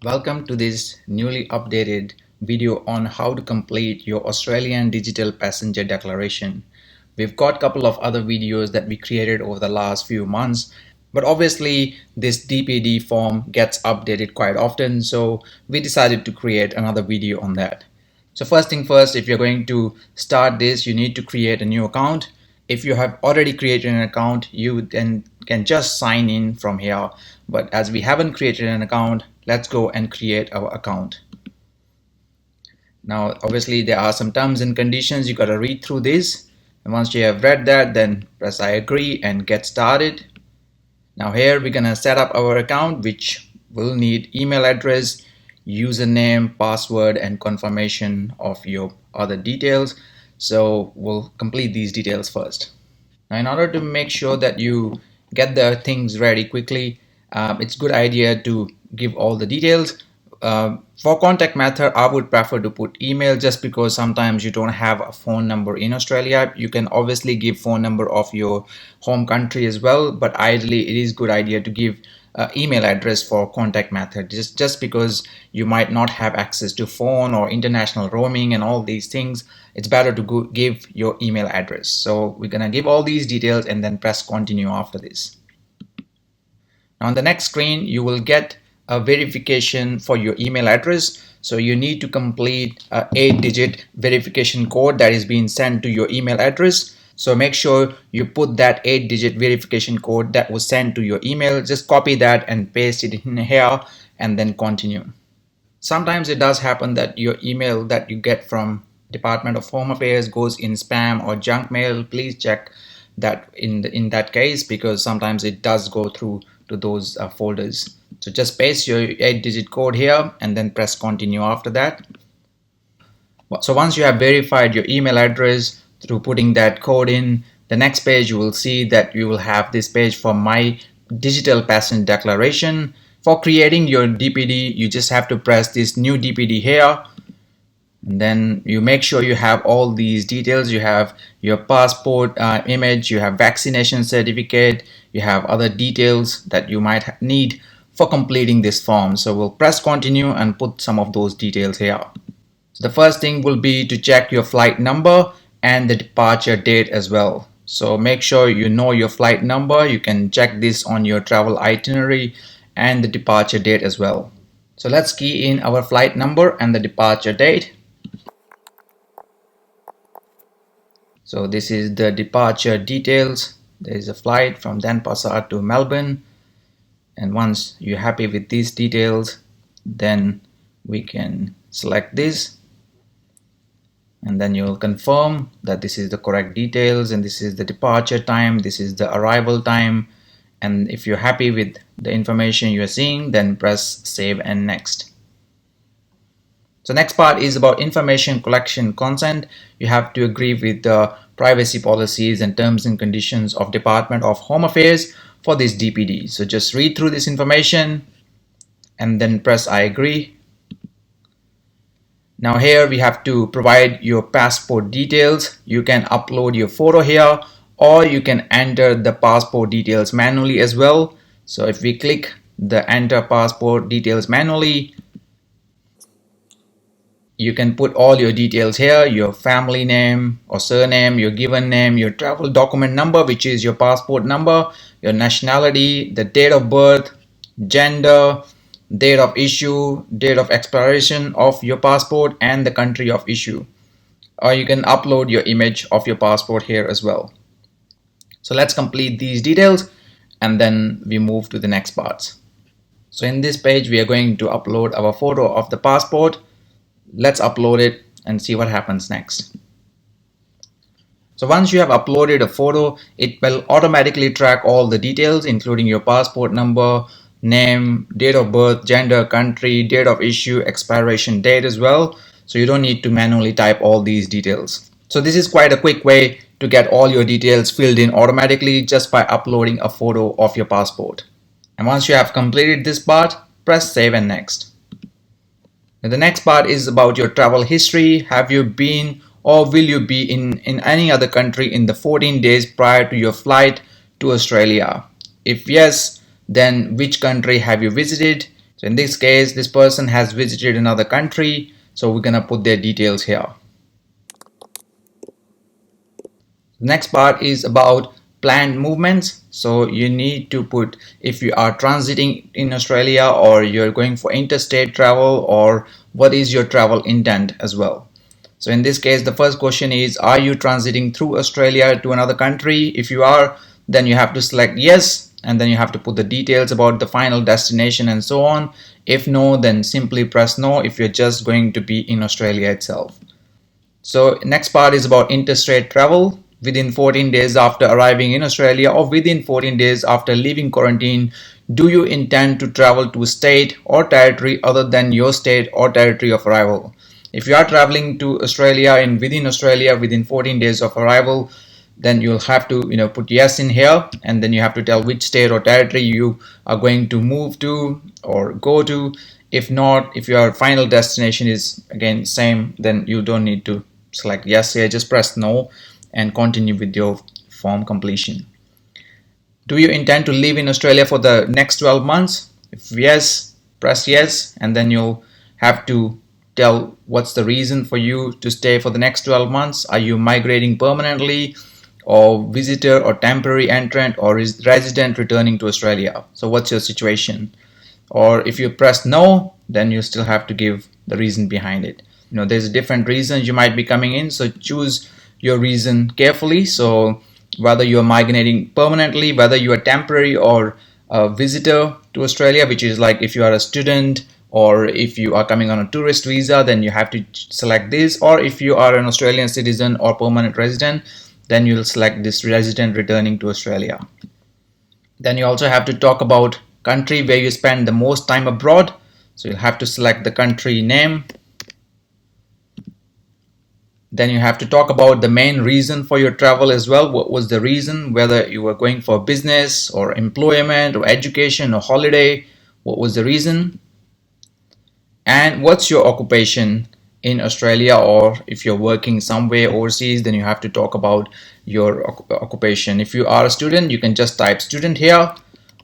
Welcome to this newly updated video on how to complete your Australian digital passenger declaration. We've got a couple of other videos that we created over the last few months, but obviously this DPD form gets updated quite often, so we decided to create another video on that. So first thing first, if you're going to start this, you need to create a new account. If you have already created an account, you then can just sign in from here. But as we haven't created an account, let's go and create our account. Now, obviously, there are some terms and conditions. You got to read through this. And once you have read that, then press I agree and get started. Now here we're gonna set up our account, which will need email address, username, password, and confirmation of your other details. So we'll complete these details first. Now, in order to make sure that you get the things ready quickly, it's a good idea to give all the details. For contact method, I would prefer to put email just because sometimes you don't have a phone number in Australia. You can obviously give phone number of your home country as well, but ideally it is good idea to give email address for contact method just because you might not have access to phone or international roaming and all these things. It's better to give your email address. So we're gonna give all these details and then press continue after this. Now on the next screen, you will get a verification for your email address. So you need to complete a 8-digit verification code that is being sent to your email address. So make sure you put that 8-digit verification code that was sent to your email. Just copy that and paste it in here and then continue. Sometimes it does happen that your email that you get from Department of Home Affairs goes in spam or junk mail. Please check that in that case, because sometimes it does go through to those folders. So just paste your 8-digit code here and then press continue after that. So once you have verified your email address through putting that code in, the next page you will see that you will have this page for my digital passenger declaration. For creating your DPD, you just have to press this new DPD here, and then you make sure you have all these details. You have your passport image, you have vaccination certificate, you have other details that you might need for completing this form. So we'll press continue and put some of those details here. So the first thing will be to check your flight number and the departure date as well. So make sure you know your flight number. You can check this on your travel itinerary and the departure date as well. So let's key in our flight number and the departure date. So this is the departure details. There is a flight from Denpasar to Melbourne. And once you're happy with these details, then we can select this. And then you'll confirm that this is the correct details and this is the departure time, this is the arrival time. And if you're happy with the information you're seeing, then press save and next. So next part is about information collection consent. You have to agree with the privacy policies and terms and conditions of Department of Home Affairs for this DPD. So just read through this information and then press I agree. Now here we have to provide your passport details. You can upload your photo here, or you can enter the passport details manually as well. So if we click the enter passport details manually, you can put all your details here, your family name or surname, your given name, your travel document number, which is your passport number, your nationality, the date of birth, gender, date of issue, date of expiration of your passport, and the country of issue. Or you can upload your image of your passport here as well. So let's complete these details and then we move to the next parts. So in this page we are going to upload our photo of the passport. Let's upload it and see what happens next. So once you have uploaded a photo, it will automatically track all the details, including your passport number, name, date of birth, gender, country, date of issue, expiration date as well. So you don't need to manually type all these details. So this is quite a quick way to get all your details filled in automatically just by uploading a photo of your passport. And once you have completed this part, press save and next. Now the next part is about your travel history. Have you been or will you be in any other country in the 14 days prior to your flight to Australia? If yes, then which country have you visited? So in this case, this person has visited another country, so we're gonna put their details here. The next part is about planned movements. So you need to put if you are transiting in Australia, or you're going for interstate travel, or what is your travel intent as well. So in this case, the first question is, are you transiting through Australia to another country? If you are, then you have to select yes, and then you have to put the details about the final destination and so on. If no, then simply press no if you're just going to be in Australia itself. So next part is about interstate travel. Within 14 days after arriving in Australia, or within 14 days after leaving quarantine, do you intend to travel to a state or territory other than your state or territory of arrival? If you are traveling to Australia and within Australia within 14 days of arrival, then you'll have to put yes in here, and then you have to tell which state or territory you are going to move to or go to. If not, if your final destination is again same, then you don't need to select yes here, just press no and continue with your form completion. Do you intend to live in Australia for the next 12 months? If yes, press yes, and then you'll have to tell what's the reason for you to stay for the next 12 months. Are you migrating permanently, or visitor, or temporary entrant, or is resident returning to Australia? So what's your situation? Or if you press no, then you still have to give the reason behind it. There's different reasons you might be coming in, so choose your reason carefully. So whether you're migrating permanently, whether you are temporary or a visitor to Australia, which is like if you are a student, or if you are coming on a tourist visa, then you have to select this. Or if you are an Australian citizen or permanent resident, then you'll select this resident returning to Australia. Then you also have to talk about country where you spend the most time abroad. So you'll have to select the country name. Then you have to talk about the main reason for your travel as well. What was the reason? Whether you were going for business or employment or education or holiday, what was the reason? And what's your occupation in Australia, or if you're working somewhere overseas, then you have to talk about your occupation. If you are a student, you can just type student here,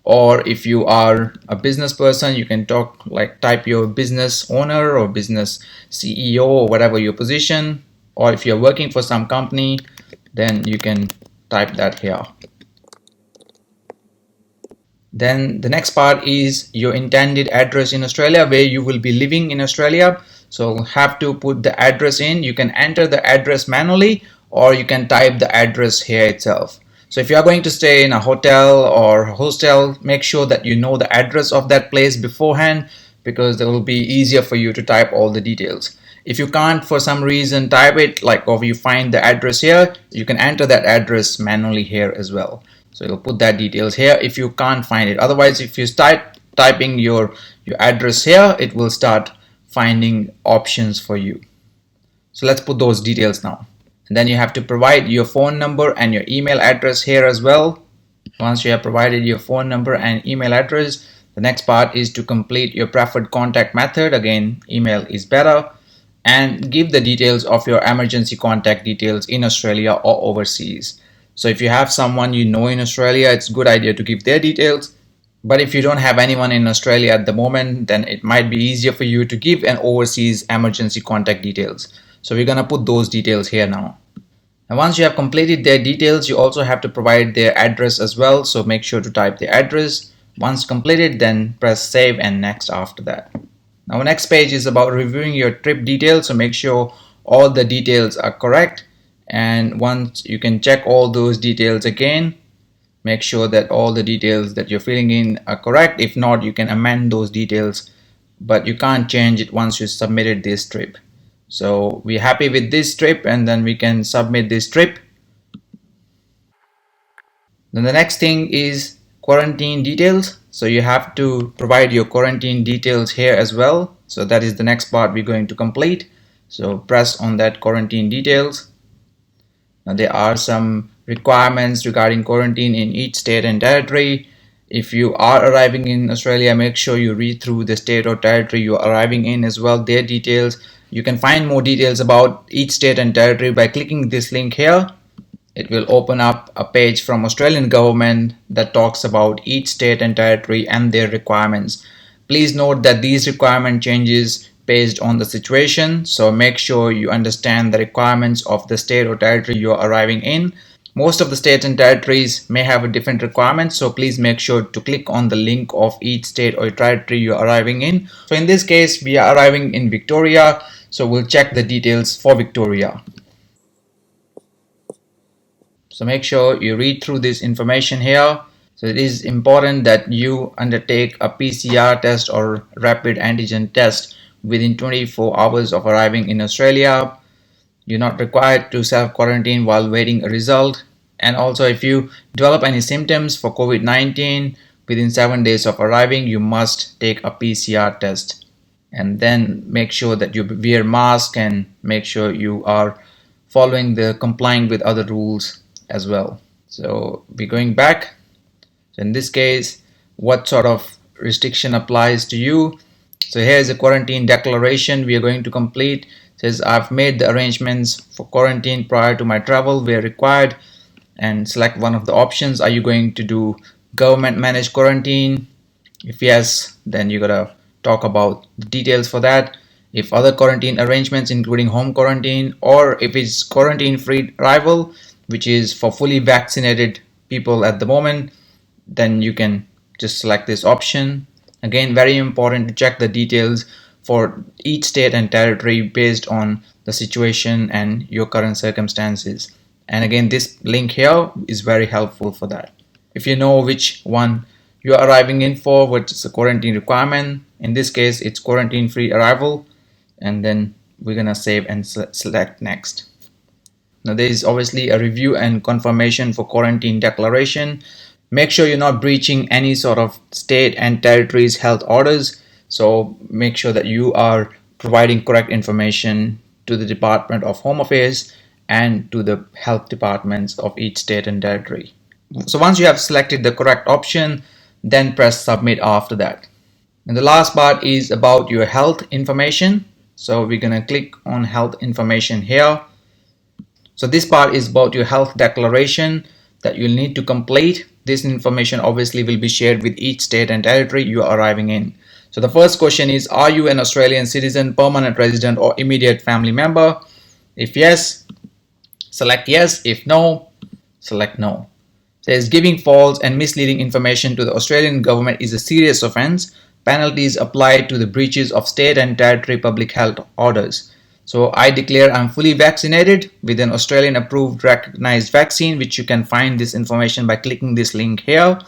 or if you are a business person, you can type your business owner or business CEO or whatever your position. Or if you're working for some company, then you can type that here. Then the next part is your intended address in Australia, where you will be living in Australia. So have to put the address in. You can enter the address manually, or you can type the address here itself. So if you are going to stay in a hotel or hostel, make sure that you know the address of that place beforehand, because it will be easier for you to type all the details. If you can't for some reason type it, or you find the address here, you can enter that address manually here as well. So you'll put that details here if you can't find it. Otherwise, if you start typing your address here, it will start finding options for you. So let's put those details now. And then you have to provide your phone number and your email address here as well. Once you have provided your phone number and email address, the next part is to complete your preferred contact method. Again, email is better. And give the details of your emergency contact details in Australia or overseas. So if you have someone you know in Australia, it's a good idea to give their details. But if you don't have anyone in Australia at the moment, then it might be easier for you to give an overseas emergency contact details. So we're going to put those details here now. And once you have completed their details, you also have to provide their address as well. So make sure to type the address. Once completed, then press save and next after that. Now, the next page is about reviewing your trip details. So make sure all the details are correct. And once you can check all those details again, make sure that all the details that you're filling in are correct. If not, you can amend those details, but you can't change it once you submitted this trip. So we're happy with this trip, and then we can submit this trip. Then the next thing is quarantine details. So you have to provide your quarantine details here as well. So that is the next part we're going to complete. So press on that quarantine details. Now there are some requirements regarding quarantine in each state and territory. If you are arriving in Australia, make sure you read through the state or territory you're arriving in as well, their details. You can find more details about each state and territory by clicking this link here. It will open up a page from Australian government that talks about each state and territory and their requirements. Please note that these requirement changes based on the situation, so make sure you understand the requirements of the state or territory you are arriving in. Most of the states and territories may have a different requirement, so please make sure to click on the link of each state or territory you are arriving in. So in this case, we are arriving in Victoria, so we'll check the details for Victoria. So make sure you read through this information here. So it is important that you undertake a PCR test or rapid antigen test within 24 hours of arriving in Australia. You're not required to self-quarantine while waiting a result. And also, if you develop any symptoms for COVID-19 within 7 days of arriving, you must take a PCR test. And then make sure that you wear mask and make sure you are complying with other rules as well. So we're going back. So in this case, what sort of restriction applies to you? So here's a quarantine declaration we are going to complete. It says I've made the arrangements for quarantine prior to my travel where required, and select one of the options. Are you going to do government managed quarantine? If yes, then you gotta talk about the details for that. If other quarantine arrangements including home quarantine, or if it's quarantine free arrival, which is for fully vaccinated people at the moment, then you can just select this option. Again, very important to check the details for each state and territory based on the situation and your current circumstances. And again, this link here is very helpful for that. If you know which one you are arriving in for, which is a quarantine requirement, in this case it's quarantine free arrival, and then we're gonna save and select next. Now there is obviously a review and confirmation for quarantine declaration. Make sure you're not breaching any sort of state and territories health orders. So make sure that you are providing correct information to the Department of Home Affairs and to the health departments of each state and territory. So once you have selected the correct option, then press submit after that. And the last part is about your health information. So we're gonna click on health information here. So this part is about your health declaration that you'll need to complete. This information obviously will be shared with each state and territory you are arriving in. So the first question is, are you an Australian citizen, permanent resident, or immediate family member? If yes, select yes. If no, select no. It says giving false and misleading information to the Australian government is a serious offence. Penalties apply to the breaches of state and territory public health orders. So I declare I'm fully vaccinated with an Australian approved recognized vaccine, which you can find this information by clicking this link here.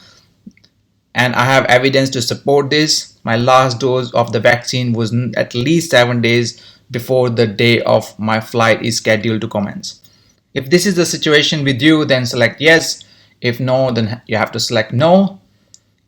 And I have evidence to support this. My last dose of the vaccine was at least 7 days before the day of my flight is scheduled to commence. If this is the situation with you, then select yes. If no, then you have to select no.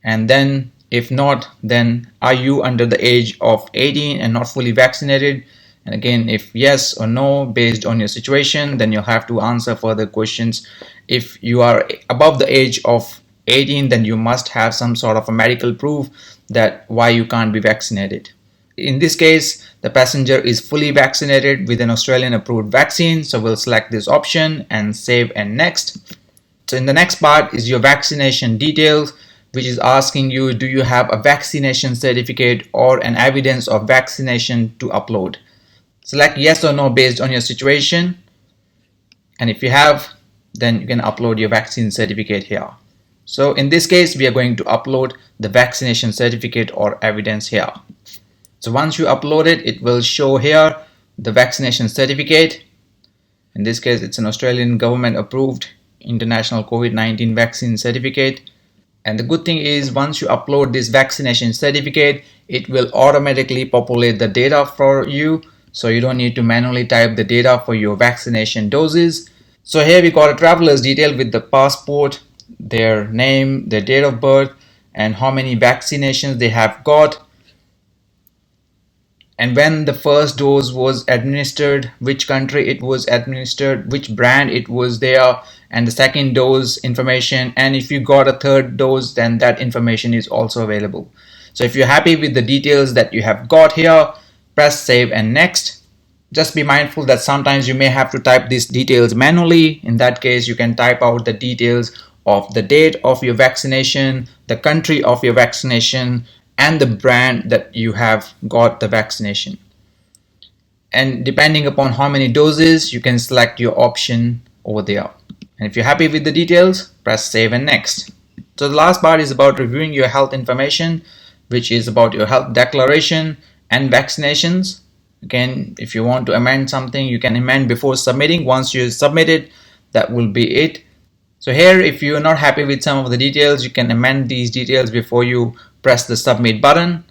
And then if not, then are you under the age of 18 and not fully vaccinated? And again, if yes or no, based on your situation, then you'll have to answer further questions. If you are above the age of 18, then you must have some sort of a medical proof that why you can't be vaccinated. In this case, the passenger is fully vaccinated with an Australian approved vaccine. So we'll select this option and save and next. So in the next part is your vaccination details, which is asking you, do you have a vaccination certificate or an evidence of vaccination to upload? Select yes or no based on your situation. And if you have, then you can upload your vaccine certificate here. So in this case, we are going to upload the vaccination certificate or evidence here. So once you upload it, it will show here the vaccination certificate. In this case, it's an Australian government approved international COVID-19 vaccine certificate. And the good thing is, once you upload this vaccination certificate, it will automatically populate the data for you. So you don't need to manually type the data for your vaccination doses. So here we got a traveler's detail with the passport, their name, their date of birth, and how many vaccinations they have got, and when the first dose was administered, which country it was administered, which brand it was there, and the second dose information. And if you got a third dose, then that information is also available. So if you're happy with the details that you have got here, press save and next. Just be mindful that sometimes you may have to type these details manually. In that case, you can type out the details of the date of your vaccination, the country of your vaccination, and the brand that you have got the vaccination. And depending upon how many doses, you can select your option over there. And if you're happy with the details, press save and next. So the last part is about reviewing your health information, which is about your health declaration and vaccinations. Again, if you want to amend something, you can amend before submitting. Once you submit it, that will be it. So here, if you're not happy with some of the details, you can amend these details before you press the submit button.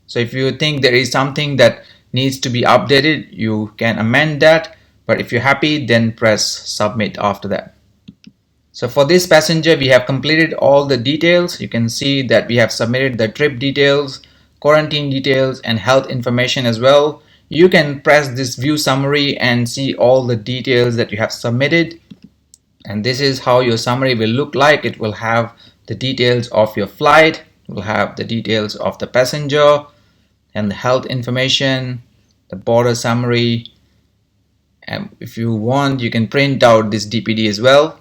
So if you think there is something that needs to be updated, you can amend that. But if you're happy, then press submit after that. So for this passenger, we have completed all the details. You can see that we have submitted the trip details, quarantine details, and health information as well. You can press this view summary and see all the details that you have submitted. And this is how your summary will look like. It will have the details of your flight, it will have the details of the passenger, and the health information, the border summary. And if you want, you can print out this DPD as well.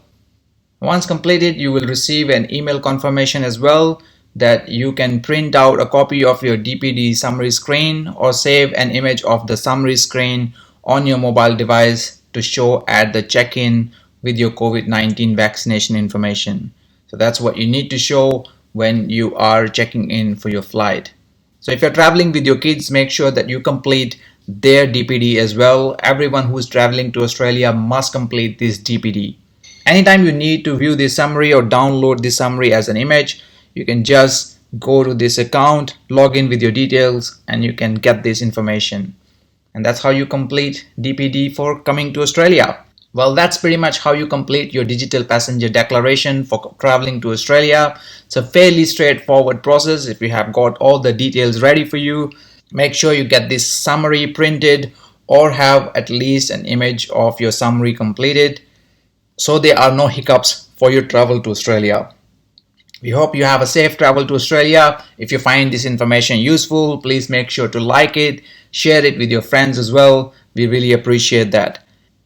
Once completed, you will receive an email confirmation as well that you can print out a copy of your DPD summary screen or save an image of the summary screen on your mobile device to show at the check-in with your COVID-19 vaccination information. So that's what you need to show when you are checking in for your flight. So if you're traveling with your kids, make sure that you complete their DPD as well. Everyone who is traveling to Australia must complete this DPD. Anytime you need to view this summary or download this summary as an image, you can just go to this account, log in with your details, and you can get this information. And that's how you complete DPD for coming to Australia. Well, that's pretty much how you complete your digital passenger declaration for traveling to Australia. It's a fairly straightforward process. If you have got all the details ready for you, make sure you get this summary printed or have at least an image of your summary completed, so there are no hiccups for your travel to Australia. We hope you have a safe travel to Australia. If you find this information useful, please make sure to like it, share it with your friends as well. We really appreciate that.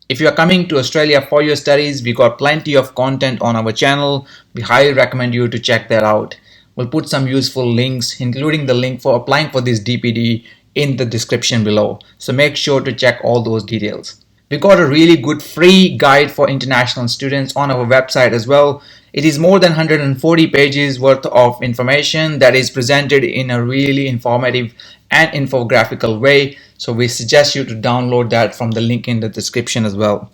If you are coming to Australia for your studies, we got plenty of content on our channel. We highly recommend you to check that out. We'll put some useful links, including the link for applying for this DPD, in the description below. So make sure to check all those details. We got a really good free guide for international students on our website as well. It is more than 140 pages worth of information that is presented in a really informative and infographical way. So we suggest you to download that from the link in the description as well.